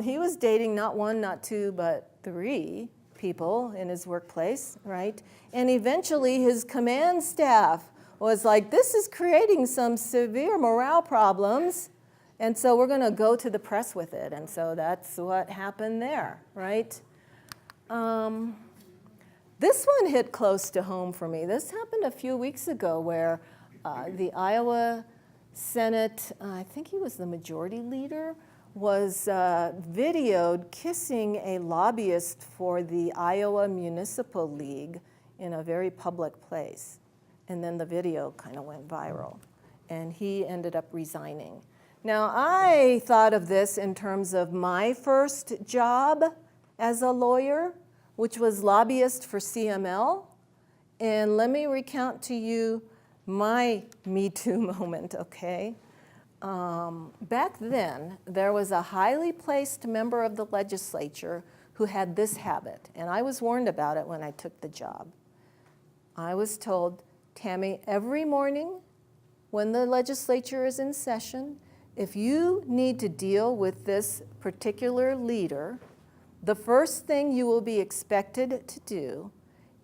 He was dating not one, not two, but 3 people in his workplace, right? And eventually his command staff was like, this is creating some severe morale problems, and so we're going to go to the press with it. And so that's what happened there, right? This one hit close to home for me. This happened a few weeks ago where the Iowa Senate, I think he was the majority leader, was videoed kissing a lobbyist for the Iowa Municipal League in a very public place. And then the video kind of went viral, and he ended up resigning. Now, I thought of this in terms of my first job as a lawyer, which was lobbyist for CML. And let me recount to you my Me Too moment, okay? Back then, there was a highly placed member of the legislature who had this habit, and I was warned about it when I took the job. I was told, Tammy, every morning when the legislature is in session, if you need to deal with this particular leader, the first thing you will be expected to do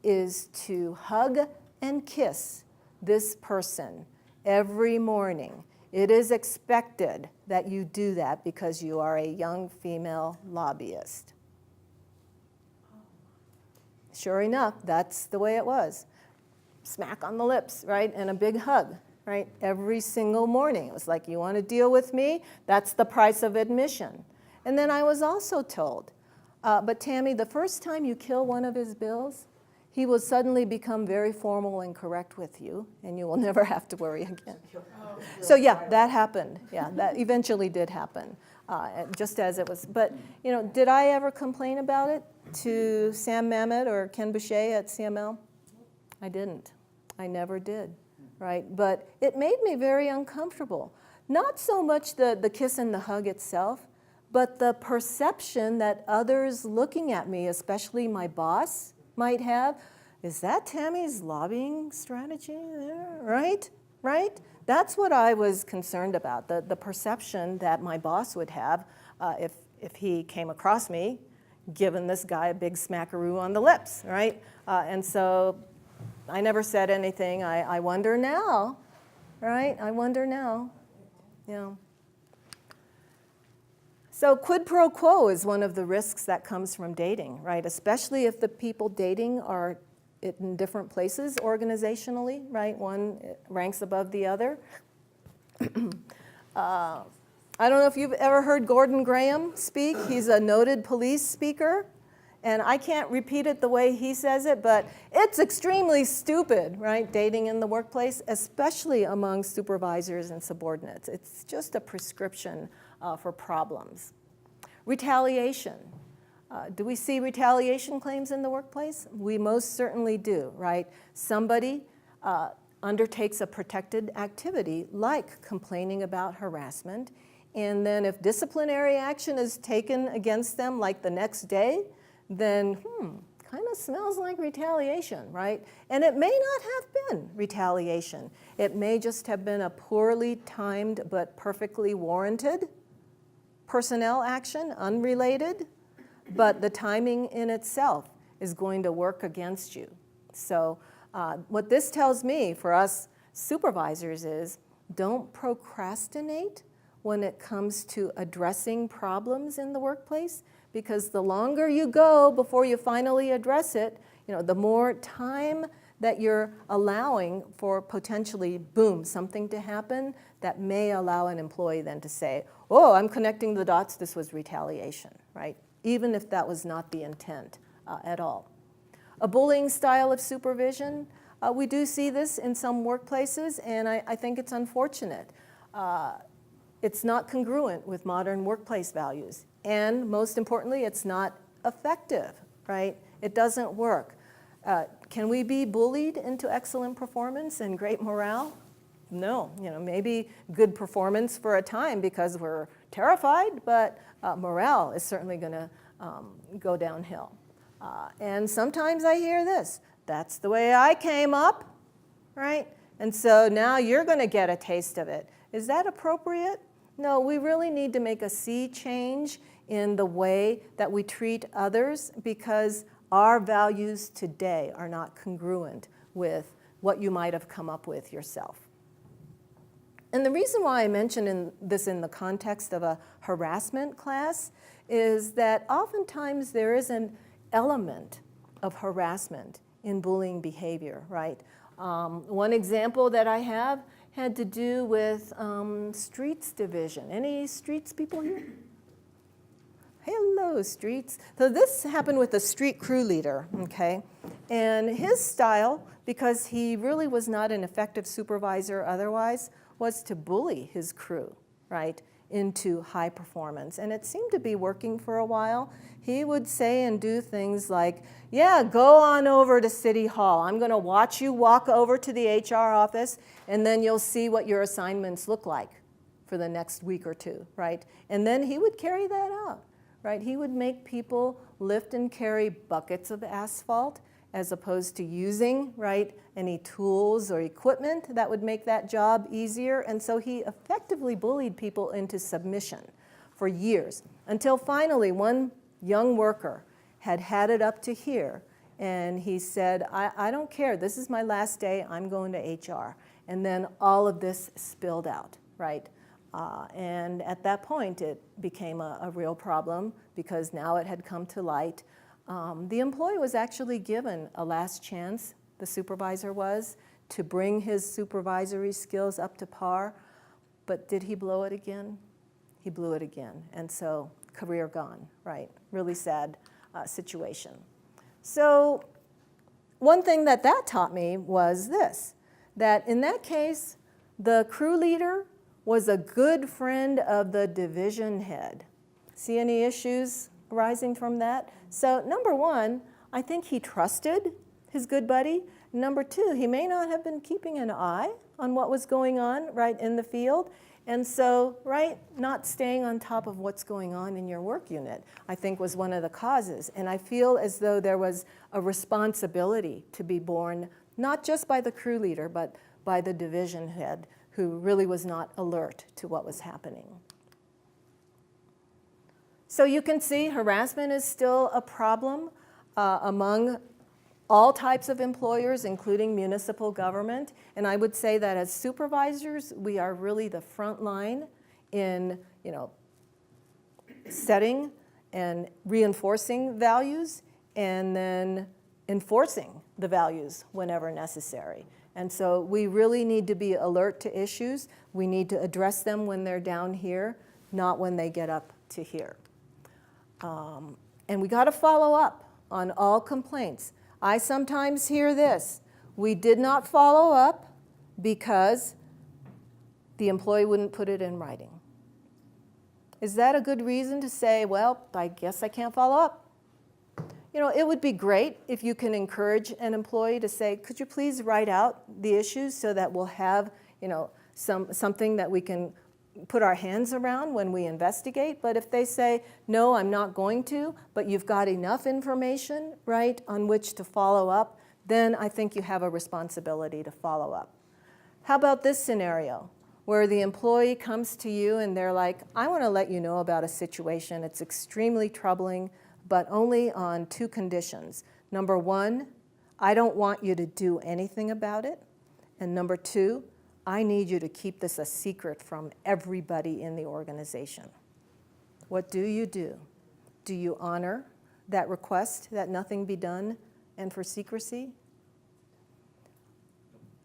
is to hug and kiss this person every morning. It is expected that you do that because you are a young female lobbyist. Sure enough, that's the way it was. Smack on the lips, right? And a big hug, right? Every single morning. It was like, you want to deal with me? That's the price of admission. And then I was also told, but Tammy, the first time you kill one of his bills, he will suddenly become very formal and correct with you, and you will never have to worry again. So yeah, that happened. Yeah, that eventually did happen, just as it was. But did I ever complain about it to Sam Mamet or Ken Boucher at CML? I didn't. I never did, right? But it made me very uncomfortable. Not so much the kiss and the hug itself, but the perception that others looking at me, especially my boss, might have, is that Tammy's lobbying strategy there, right? Right? That's what I was concerned about, the perception that my boss would have if he came across me, giving this guy a big smackaroo on the lips, right? And so I never said anything. I wonder now, right? I wonder now. Yeah. So quid pro quo is one of the risks that comes from dating, right? Especially if the people dating are in different places organizationally, right? One ranks above the other. I don't know if you've ever heard Gordon Graham speak. He's a noted police speaker. And I can't repeat it the way he says it, but it's extremely stupid, right, dating in the workplace, especially among supervisors and subordinates. It's just a prescription for problems. Retaliation. Do we see retaliation claims in the workplace? We most certainly do, right? Somebody undertakes a protected activity like complaining about harassment, and then if disciplinary action is taken against them like the next day, then kind of smells like retaliation, right? And it may not have been retaliation. It may just have been a poorly timed but perfectly warranted personnel action, unrelated, but the timing in itself is going to work against you. So what this tells me for us supervisors is don't procrastinate when it comes to addressing problems in the workplace, because the longer you go before you finally address it, the more time that you're allowing for potentially, boom, something to happen that may allow an employee then to say, oh, I'm connecting the dots, this was retaliation, right? Even if that was not the intent at all. A bullying style of supervision, we do see this in some workplaces, and I think it's unfortunate. It's not congruent with modern workplace values. And most importantly, it's not effective, right? It doesn't work. Can we be bullied into excellent performance and great morale? No, maybe good performance for a time because we're terrified, but morale is certainly going to go downhill. And sometimes I hear this, that's the way I came up, right? And so now you're going to get a taste of it. Is that appropriate? No, we really need to make a sea change in the way that we treat others, because our values today are not congruent with what you might have come up with yourself. And the reason why I mention this in the context of a harassment class is that oftentimes there is an element of harassment in bullying behavior, right? One example that I have had to do with streets division. Any streets people here? Hello, streets. So this happened with a street crew leader, okay? And his style, because he really was not an effective supervisor otherwise, was to bully his crew, right, into high performance. And it seemed to be working for a while. He would say and do things like, yeah, go on over to City Hall. I'm going to watch you walk over to the HR office, and then you'll see what your assignments look like for the next week or two, right? And then he would carry that out, right? He would make people lift and carry buckets of asphalt as opposed to using, right, any tools or equipment that would make that job easier. And so he effectively bullied people into submission for years, until finally one young worker had it up to here, and he said, I don't care, this is my last day, I'm going to HR. And then all of this spilled out, right? And at that point, it became a real problem, because now it had come to light. The employee was actually given a last chance, the supervisor was, to bring his supervisory skills up to par. But did he blow it again? He blew it again. And so career gone, right? Really sad situation. So one thing that taught me was this, that in that case, the crew leader was a good friend of the division head. See any issues arising from that? So number one, I think he trusted his good buddy. Number two, he may not have been keeping an eye on what was going on, right, in the field. And so, right, not staying on top of what's going on in your work unit, I think was one of the causes. And I feel as though there was a responsibility to be borne, not just by the crew leader, but by the division head, who really was not alert to what was happening. So you can see harassment is still a problem among all types of employers, including municipal government. And I would say that as supervisors, we are really the front line in, setting and reinforcing values and then enforcing the values whenever necessary. And so we really need to be alert to issues. We need to address them when they're down here, not when they get up to here. And we got to follow up on all complaints. I sometimes hear this: we did not follow up because the employee wouldn't put it in writing. Is that a good reason to say, well, I guess I can't follow up? It would be great if you can encourage an employee to say, could you please write out the issues so that we'll have, something that we can put our hands around when we investigate. But if they say, no, I'm not going to, but you've got enough information, right, on which to follow up, then I think you have a responsibility to follow up. How about this scenario where the employee comes to you and they're like, I want to let you know about a situation. It's extremely troubling, but only on 2 conditions. Number 1, I don't want you to do anything about it. And number 2, I need you to keep this a secret from everybody in the organization. What do? Do you honor that request that nothing be done and for secrecy?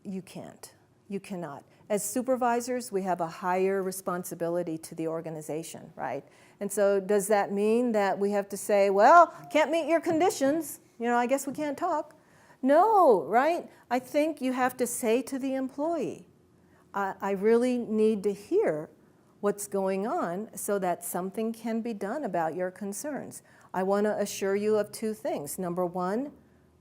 You can't. You cannot. As supervisors, we have a higher responsibility to the organization, right? And so does that mean that we have to say, well, can't meet your conditions, I guess we can't talk? No, right? I think you have to say to the employee, I really need to hear what's going on so that something can be done about your concerns. I want to assure you of 2 things. Number 1,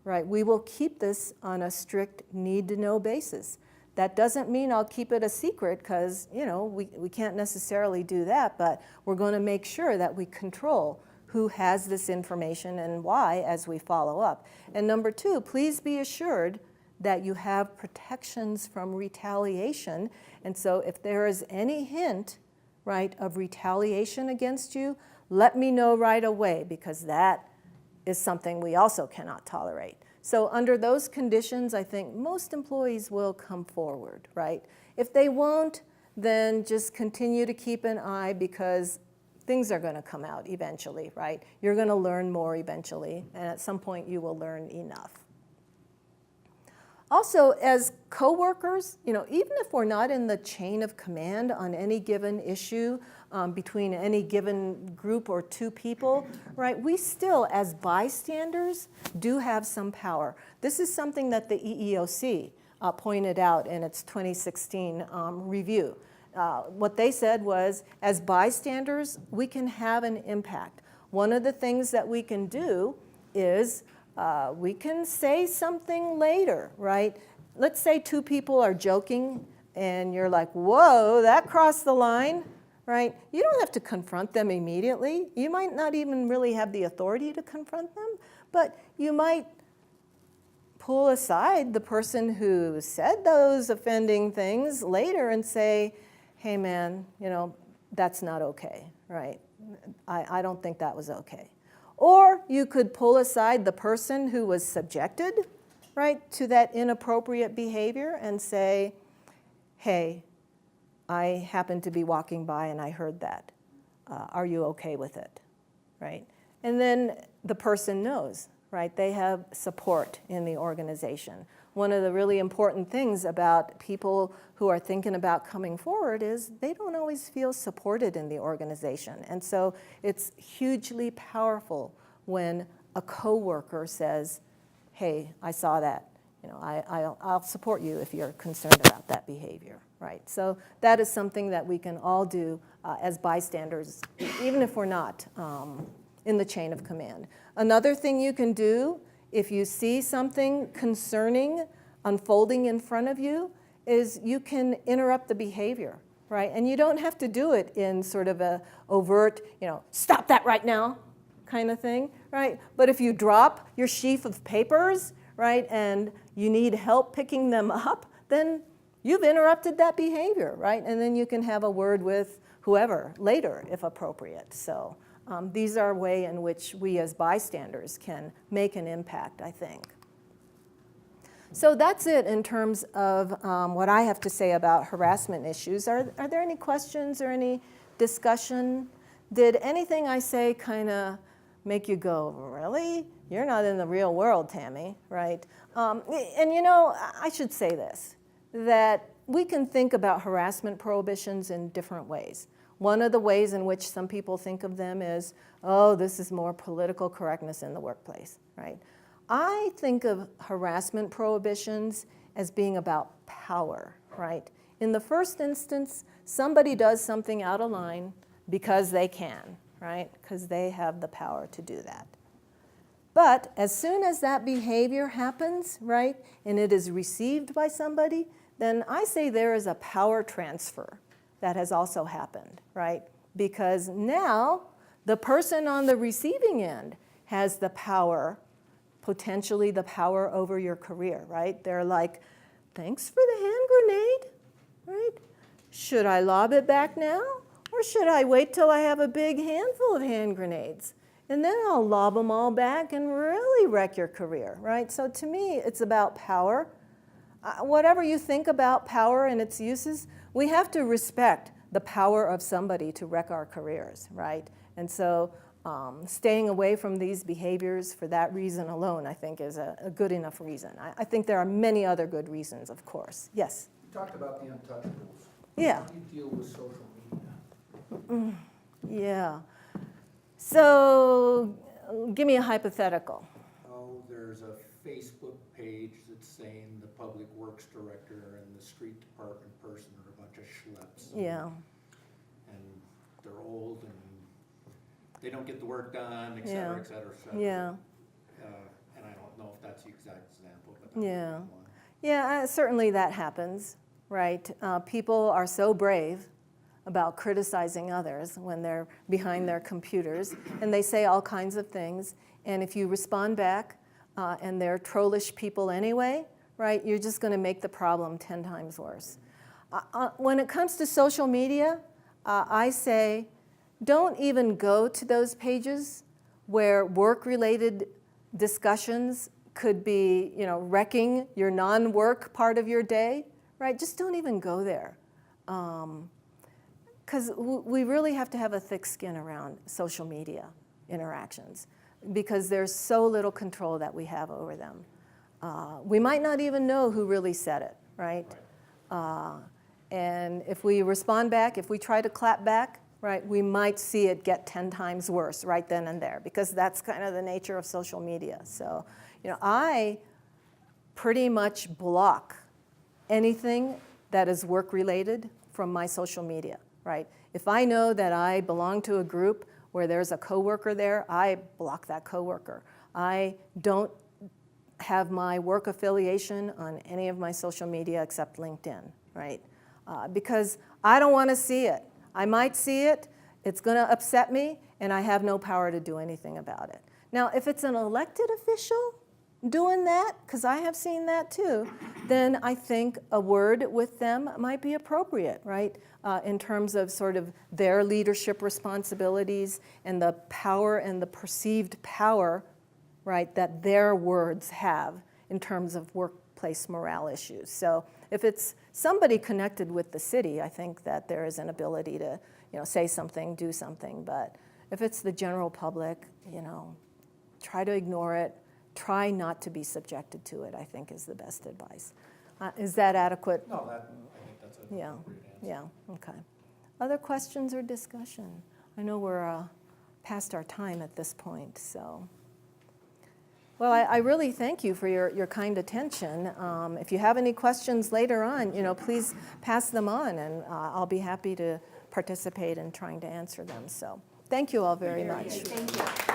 right, we will keep this on a strict need-to-know basis. That doesn't mean I'll keep it a secret because, we can't necessarily do that, but we're going to make sure that we control who has this information and why as we follow up. And number 2, please be assured that you have protections from retaliation. And so if there is any hint, right, of retaliation against you, let me know right away, because that is something we also cannot tolerate. So under those conditions, I think most employees will come forward, right? If they won't, then just continue to keep an eye, because things are going to come out eventually, right? You're going to learn more eventually, and at some point you will learn enough. Also, as coworkers, even if we're not in the chain of command on any given issue between any given group or 2 people, right, we still, as bystanders, do have some power. This is something that the EEOC pointed out in its 2016 review. What they said was, as bystanders, we can have an impact. One of the things that we can do is we can say something later, right? Let's say 2 people are joking and you're like, whoa, that crossed the line, right? You don't have to confront them immediately. You might not even really have the authority to confront them, but you might pull aside the person who said those offending things later and say, hey man, that's not okay, right? I don't think that was okay. Or you could pull aside the person who was subjected, right, to that inappropriate behavior and say, hey, I happened to be walking by and I heard that. Are you okay with it, right? And then the person knows, right? They have support in the organization. One of the really important things about people who are thinking about coming forward is they don't always feel supported in the organization. And so it's hugely powerful when a coworker says, hey, I saw that. I'll support you if you're concerned about that behavior, right? So that is something that we can all do as bystanders, even if we're not in the chain of command. Another thing you can do if you see something concerning unfolding in front of you is you can interrupt the behavior, right? And you don't have to do it in sort of a overt, stop that right now kind of thing, right? But if you drop your sheaf of papers, right, and you need help picking them up, then you've interrupted that behavior, right? And then you can have a word with whoever later, if appropriate. So these are a way in which we as bystanders can make an impact, I think. So that's it in terms of what I have to say about harassment issues. Are there any questions or any discussion? Did anything I say kind of make you go, really? You're not in the real world, Tammy, right? And I should say this, that we can think about harassment prohibitions in different ways. One of the ways in which some people think of them is, oh, this is more political correctness in the workplace, right? I think of harassment prohibitions as being about power, right? In the first instance, somebody does something out of line because they can, right? Because they have the power to do that. But as soon as that behavior happens, right, and it is received by somebody, then I say there is a power transfer that has also happened, right? Because now the person on the receiving end has the power, potentially the power over your career, right? They're like, thanks for the hand grenade, right? Should I lob it back now? Or should I wait till I have a big handful of hand grenades? And then I'll lob them all back and really wreck your career, right? So to me, it's about power. Whatever you think about power and its uses, we have to respect the power of somebody to wreck our careers, right? And so staying away from these behaviors for that reason alone, I think, is a good enough reason. I think there are many other good reasons, of course. Yes? You talked about the untouchables. Yeah. How do you deal with social media? Yeah. So give me a hypothetical. Oh, there's a Facebook page that's saying the public works director and the street department person are a bunch of schleps. Yeah. And they're old and they don't get the work done, et cetera, Yeah. et cetera, et cetera. Yeah. And I don't know if that's the exact example, but that's Yeah. one. Yeah, certainly that happens, right? People are so brave about criticizing others when they're behind their computers, and they say all kinds of things. And if you respond back, and they're trollish people anyway, right, you're just going to make the problem 10 times worse. When it comes to social media, I say don't even go to those pages where work-related discussions could be, wrecking your non-work part of your day, right? Just don't even go there. Because we really have to have a thick skin around social media interactions because there's so little control that we have over them. We might not even know who really said it, right? And if we respond back, if we try to clap back, right, we might see it get 10 times worse right then and there because that's kind of the nature of social media. So, I pretty much block anything that is work-related from my social media. Right? If I know that I belong to a group where there's a coworker there, I block that coworker. I don't have my work affiliation on any of my social media except LinkedIn, right? Because I don't want to see it. I might see it, it's going to upset me, and I have no power to do anything about it. Now, if it's an elected official doing that, because I have seen that too, then I think a word with them might be appropriate, right? In terms of sort of their leadership responsibilities and the power and the perceived power, right, that their words have in terms of workplace morale issues. So if it's somebody connected with the city, I think that there is an ability to, say something, do something. But if it's the general public, try to ignore it. Try not to be subjected to it, I think, is the best advice. Is that adequate? No, I think that's a Yeah, appropriate answer. yeah, okay. Other questions or discussion? I know we're past our time at this point, so. Well, I really thank you for your kind attention. If you have any questions later on, please pass them on, and I'll be happy to participate in trying to answer them. So thank you all very much. Thank you.